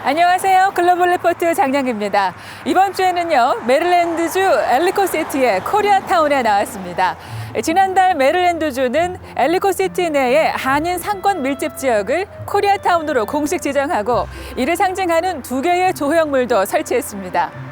안녕하세요. 글로벌 리포트 장량입니다. 이번 주에는요, 메릴랜드주 엘리코시티의 코리아타운에 나왔습니다. 지난달 메릴랜드주는 엘리코시티 내의 한인 상권 밀집 지역을 코리아타운으로 공식 지정하고 이를 상징하는 2개의 조형물도 설치했습니다.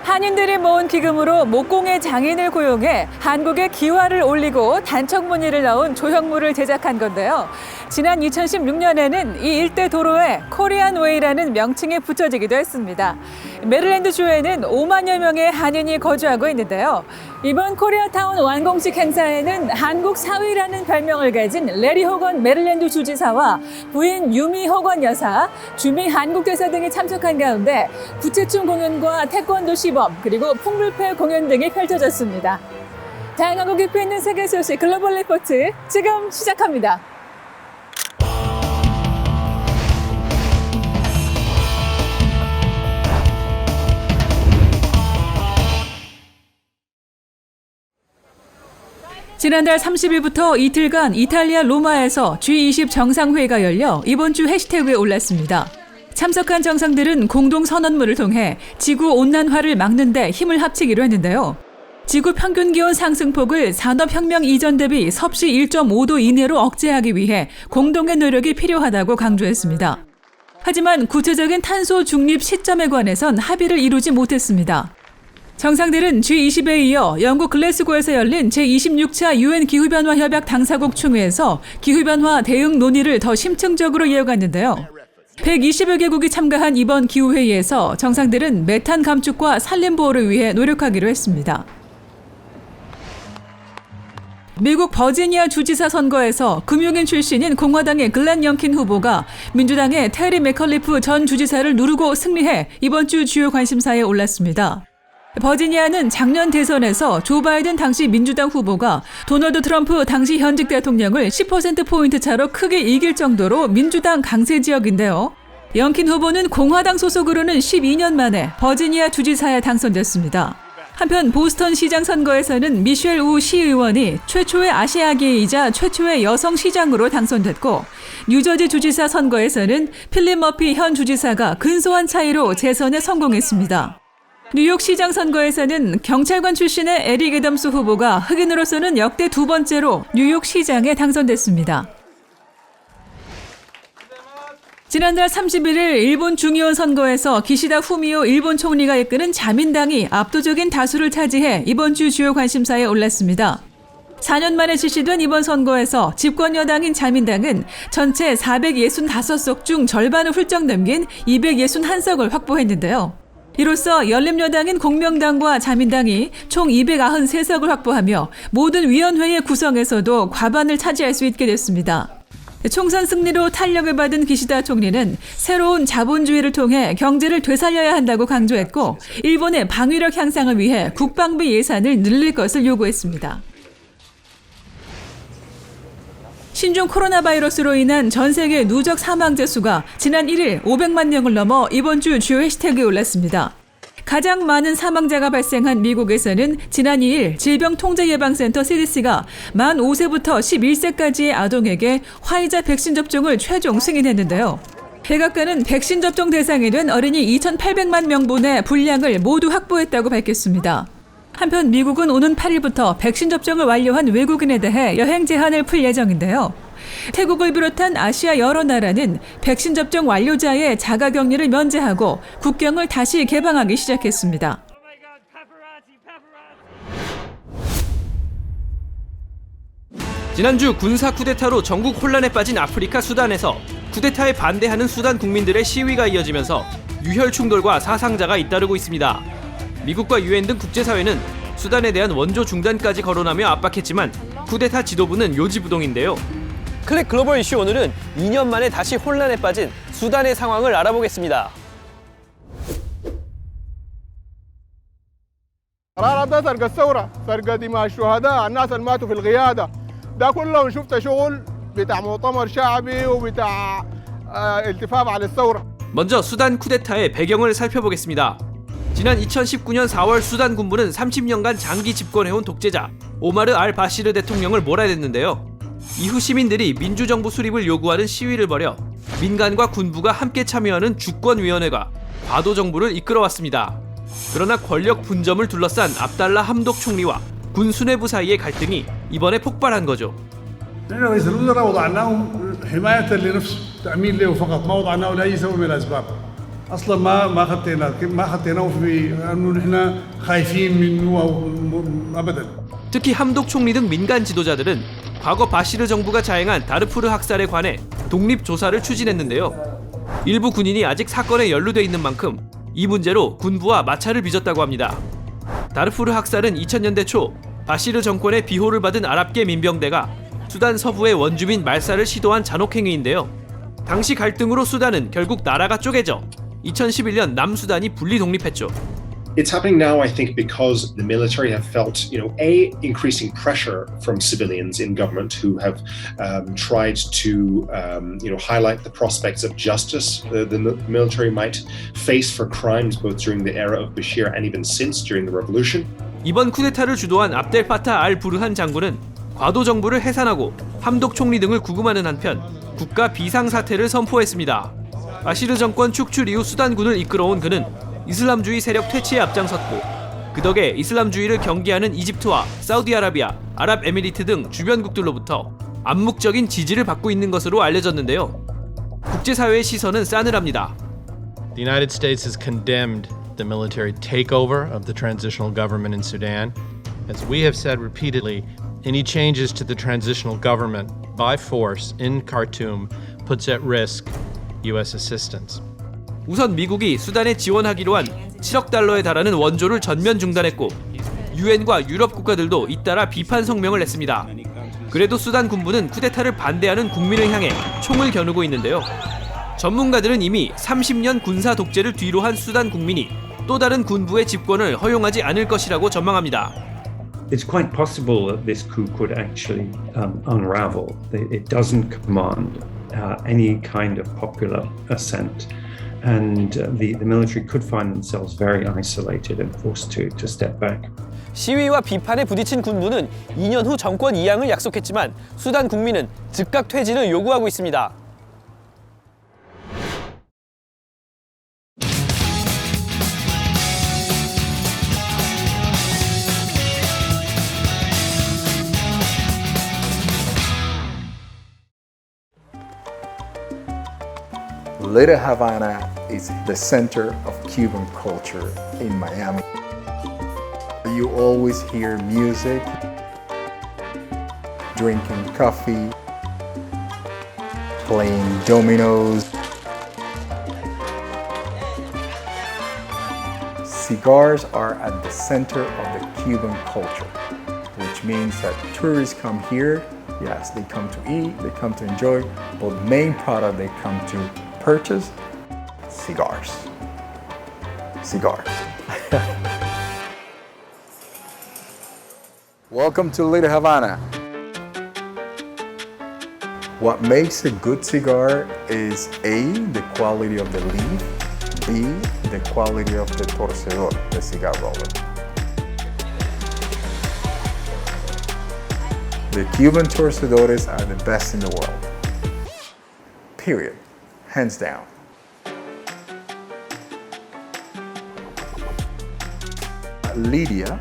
한인들이 모은 기금으로 목공의 장인을 고용해 한국의 기와를 올리고 단청 무늬를 넣은 조형물을 제작한 건데요. 지난 2016년에는 이 일대 도로에 코리안 웨이라는 명칭이 붙여지기도 했습니다. 메릴랜드주에는 5만여 명의 한인이 거주하고 있는데요. 이번 코리아타운 완공식 행사에는 한국 사위라는 별명을 가진 레리 호건 메릴랜드 주지사와 부인 유미 호건 여사, 주미 한국대사 등이 참석한 가운데 부채춤 공연과 태권도 시범, 그리고 풍물패 공연 등이 펼쳐졌습니다. 다양하고 깊이 있는 세계 소식 글로벌 리포트 지금 시작합니다. 지난달 30일부터 이틀간 이탈리아 로마에서 G20 정상회의가 열려 이번 주 해시태그에 올랐습니다. 참석한 정상들은 공동 선언문을 통해 지구 온난화를 막는 데 힘을 합치기로 했는데요. 지구 평균 기온 상승폭을 산업혁명 이전 대비 섭씨 1.5도 이내로 억제하기 위해 공동의 노력이 필요하다고 강조했습니다. 하지만 구체적인 탄소 중립 시점에 관해선 합의를 이루지 못했습니다. 정상들은 G20에 이어 영국 글래스고에서 열린 제26차 UN 기후변화 협약 당사국 총회에서 기후변화 대응 논의를 더 심층적으로 이어갔는데요. 120여 개국이 참가한 이번 기후회의에서 정상들은 메탄 감축과 산림보호를 위해 노력하기로 했습니다. 미국 버지니아 주지사 선거에서 금융인 출신인 공화당의 글렌 영킨 후보가 민주당의 테리 맥컬리프 전 주지사를 누르고 승리해 이번 주 주요 관심사에 올랐습니다. 버지니아는 작년 대선에서 조 바이든 당시 민주당 후보가 도널드 트럼프 당시 현직 대통령을 10%포인트 차로 크게 이길 정도로 민주당 강세 지역인데요. 영킨 후보는 공화당 소속으로는 12년 만에 버지니아 주지사에 당선됐습니다. 한편 보스턴 시장 선거에서는 미셸 우 시의원이 최초의 아시아계이자 최초의 여성 시장으로 당선됐고, 뉴저지 주지사 선거에서는 필립 머피 현 주지사가 근소한 차이로 재선에 성공했습니다. 뉴욕 시장 선거에서는 경찰관 출신의 에릭 애덤스 후보가 흑인으로서는 역대 2번째로 뉴욕 시장에 당선됐습니다. 지난달 31일 일본 중의원 선거에서 기시다 후미오 일본 총리가 이끄는 자민당이 압도적인 다수를 차지해 이번 주 주요 관심사에 올랐습니다. 4년 만에 실시된 이번 선거에서 집권 여당인 자민당은 전체 465석 중 절반을 훌쩍 넘긴 261석을 확보했는데요. 이로써 연립여당인 공명당과 자민당이 총 293석을 확보하며 모든 위원회의 구성에서도 과반을 차지할 수 있게 됐습니다. 총선 승리로 탄력을 받은 기시다 총리는 새로운 자본주의를 통해 경제를 되살려야 한다고 강조했고, 일본의 방위력 향상을 위해 국방비 예산을 늘릴 것을 요구했습니다. 신종 코로나 바이러스로 인한 전 세계 누적 사망자 수가 지난 1일 500만 명을 넘어 이번 주 주요 해시태그에 올랐습니다. 가장 많은 사망자가 발생한 미국에서는 지난 2일 질병통제예방센터 CDC가 만 5세부터 11세까지의 아동에게 화이자 백신 접종을 최종 승인했는데요. 백악관은 백신 접종 대상이 된 어린이 2,800만 명분의 분량을 모두 확보했다고 밝혔습니다. 한편 미국은 오는 8일부터 백신 접종을 완료한 외국인에 대해 여행 제한을 풀 예정인데요. 태국을 비롯한 아시아 여러 나라는 백신 접종 완료자의 자가격리를 면제하고 국경을 다시 개방하기 시작했습니다. 지난주 군사 쿠데타로 전국 혼란에 빠진 아프리카 수단에서 쿠데타에 반대하는 수단 국민들의 시위가 이어지면서 유혈 충돌과 사상자가 잇따르고 있습니다. 미국과 유엔 등 국제사회는 수단에 대한 원조 중단까지 거론하며 압박했지만 쿠데타 지도부는 요지부동인데요. 클릭 글로벌 이슈 오늘은 2년 만에 다시 혼란에 빠진 수단의 상황을 알아보겠습니다. قرارات ده سرقة الثورة، سرقة دماء الشهداء، الناس اللي ماتوا في القيادة، ده كلهم شفت شغل بتاع مؤتمر شعبي وبتاع التفاف على الثورة. 먼저 수단 쿠데타의 배경을 살펴보겠습니다. 지난 2019년 4월 수단 군부는 30년간 장기 집권해온 독재자 오마르 알 바시르 대통령을 몰아냈는데요. 이후 시민들이 민주정부 수립을 요구하는 시위를 벌여 민간과 군부가 함께 참여하는 주권위원회가 과도 정부를 이끌어왔습니다. 그러나 권력 분점을 둘러싼 압달라 함독 총리와 군 수뇌부 사이의 갈등이 이번에 폭발한 거죠. نحن رئيس الوزراء وضعناهم حماية لنفسه تأمين له فقط ما وضعناه لأي سبب من الأسباب أصلا ما خطيناه في أنه نحن خايفين منه أو أبدا 특히 함독 총리 등 민간 지도자들은 과거 바시르 정부가 자행한 다르푸르 학살에 관해 독립 조사를 추진했는데요. 일부 군인이 아직 사건에 연루돼 있는 만큼 이 문제로 군부와 마찰을 빚었다고 합니다. 다르푸르 학살은 2000년대 초 바시르 정권의 비호를 받은 아랍계 민병대가 수단 서부의 원주민 말살을 시도한 잔혹행위인데요. 당시 갈등으로 수단은 결국 나라가 쪼개져 2011년 남수단이 분리 독립했죠. It's happening now, I think, because the military have felt, increasing pressure from civilians in government who have tried to, highlight the prospects of justice the military might face for crimes both during the era of Bashir and even since during the revolution. 이번 쿠데타를 주도한 압델파타 알 부르한 장군은 과도 정부를 해산하고 함독 총리 등을 구금하는 한편 국가 비상사태를 선포했습니다. 바시르 정권 축출 이후 수단군을 이끌어온 그는 이슬람주의 세력 퇴치에 앞장섰고 그 덕에 이슬람주의를 경계하는 이집트와 사우디아라비아, 아랍에미리트 등 주변국들로부터 암묵적인 지지를 받고 있는 것으로 알려졌는데요. 국제사회의 시선은 싸늘합니다. The United States has condemned the military takeover of the transitional government in Sudan. As we have said repeatedly, any changes to the transitional government by force in Khartoum puts at risk U.S. assistance. 우선 미국이 수단에 지원하기로 한 7억 달러에 달하는 원조를 전면 중단했고 유엔과 유럽 국가들도 잇따라 비판 성명을 냈습니다. 그래도 수단 군부는 쿠데타를 반대하는 국민을 향해 총을 겨누고 있는데요. 전문가들은 이미 30년 군사 독재를 뒤로 한 수단 국민이 또 다른 군부의 집권을 허용하지 않을 것이라고 전망합니다. It's quite possible that this coup could actually unravel. It doesn't command any kind of popular assent. And the military could find themselves very isolated and forced to step back. 시위와 비판에 부딪힌 군부는 2년 후 정권 이양을 약속했지만 수단 국민은 즉각 퇴진을 요구하고 있습니다. Little Havana is the center of Cuban culture in Miami. You always hear music, drinking coffee, playing dominoes. Cigars are at the center of the Cuban culture, which means that tourists come here. Yes, they come to eat, they come to enjoy, but the main product they come to purchase, cigars. Cigars. Welcome to Little Havana. What makes a good cigar is A, the quality of the leaf, B, the quality of the torcedor, the cigar roller. The Cuban torcedores are the best in the world. Period. Hands down. Lidia,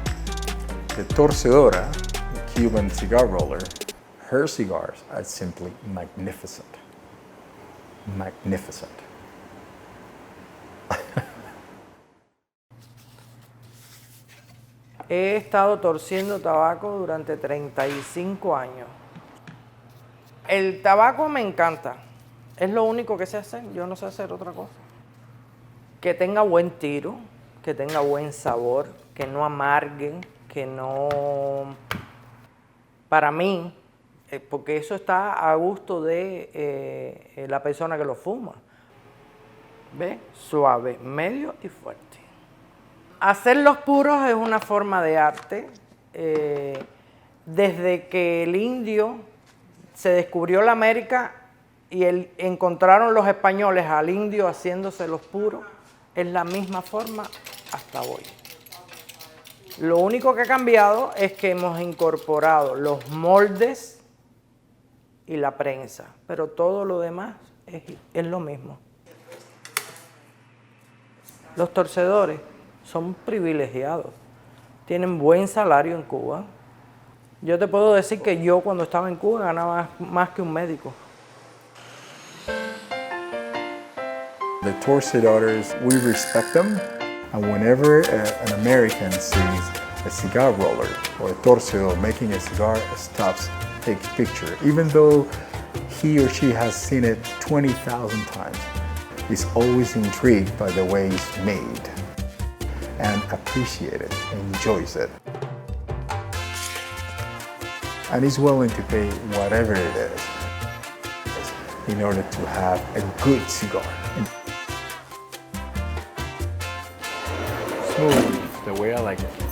the torcedora, the Cuban cigar roller, her cigars are simply magnificent. Magnificent. He estado torciendo tabaco durante 35 años. El tabaco me encanta. Es lo único que sé hacer, yo no sé hacer otra cosa. Que tenga buen tiro, que tenga buen sabor, que no amargue, que no... Para mí, porque eso está a gusto de la persona que lo fuma. ¿Ve? Suave, medio y fuerte. Hacer los puros es una forma de arte. Desde que el indio se descubrió la América, y encontraron los españoles al indio haciéndose los puros, es la misma forma hasta hoy. Lo único que ha cambiado es que hemos incorporado los moldes y la prensa, pero todo lo demás es lo mismo. Los torcedores son privilegiados, tienen buen salario en Cuba. Yo te puedo decir que yo cuando estaba en Cuba ganaba más que un médico. The torcedores, we respect them, and whenever an American sees a cigar roller or a torcedor making a cigar, stops, takes picture, even though he or she has seen it 20,000 times. He's always intrigued by the way it's made and appreciates it, enjoys it. And he's willing to pay whatever it is in order to have a good cigar. Smooth, the way I like it.